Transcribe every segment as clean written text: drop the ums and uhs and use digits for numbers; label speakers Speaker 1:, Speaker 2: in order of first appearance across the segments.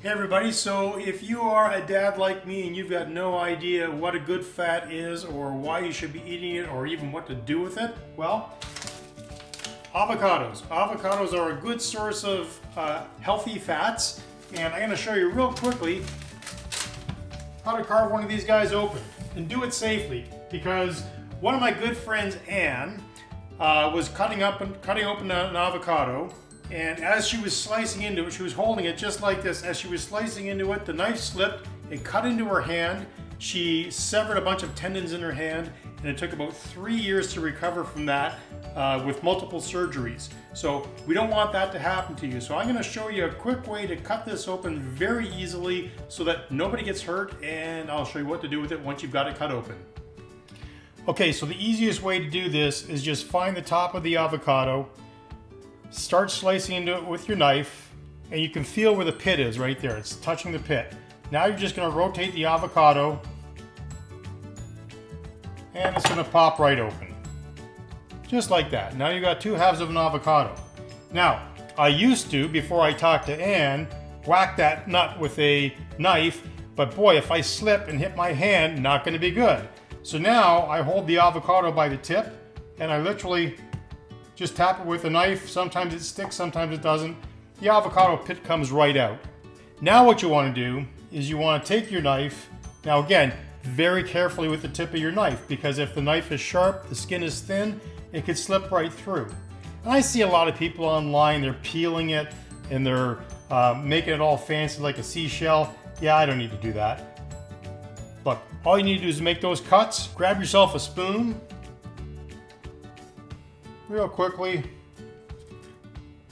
Speaker 1: Hey everybody, so if you are a dad like me and you've got no idea what a good fat is or why you should be eating it or even what to do with it, well, avocados. Avocados are a good source of healthy fats, and I'm going to show you real quickly how to carve one of these guys open and do it safely, because one of my good friends, Anne, was cutting open an avocado. And as she was slicing into it, she was holding it just like this. As she was slicing into it, the knife slipped, it cut into her hand. She severed a bunch of tendons in her hand, and it took about 3 years to recover from that with multiple surgeries. So we don't want that to happen to you. So I'm gonna show you a quick way to cut this open very easily so that nobody gets hurt, and I'll show you what to do with it once you've got it cut open. Okay, so the easiest way to do this is just find the top of the avocado, start slicing into it with your knife, and you can feel where the pit is right there. It's touching the pit. Now you're just going to rotate the avocado, and it's going to pop right open. Just like that. Now you've got two halves of an avocado. Now, I used to, before I talked to Anne, whack that nut with a knife, but boy, if I slip and hit my hand, not going to be good. So now I hold the avocado by the tip, and I literally just tap it with a knife. Sometimes it sticks, sometimes it doesn't. The avocado pit comes right out. Now what you want to do is you want to take your knife. Now again, very carefully with the tip of your knife, because if the knife is sharp, the skin is thin, it could slip right through. And I see a lot of people online, they're peeling it and they're making it all fancy like a seashell. Yeah, I don't need to do that. Look, all you need to do is make those cuts. Grab yourself a spoon, real quickly,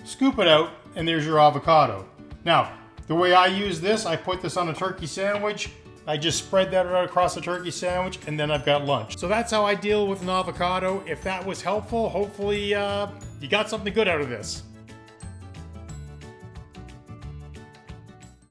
Speaker 1: scoop it out, and there's your avocado. Now, the way I use this, I put this on a turkey sandwich. I just spread that right across the turkey sandwich, and then I've got lunch. So that's how I deal with an avocado. If that was helpful, hopefully you got something good out of this.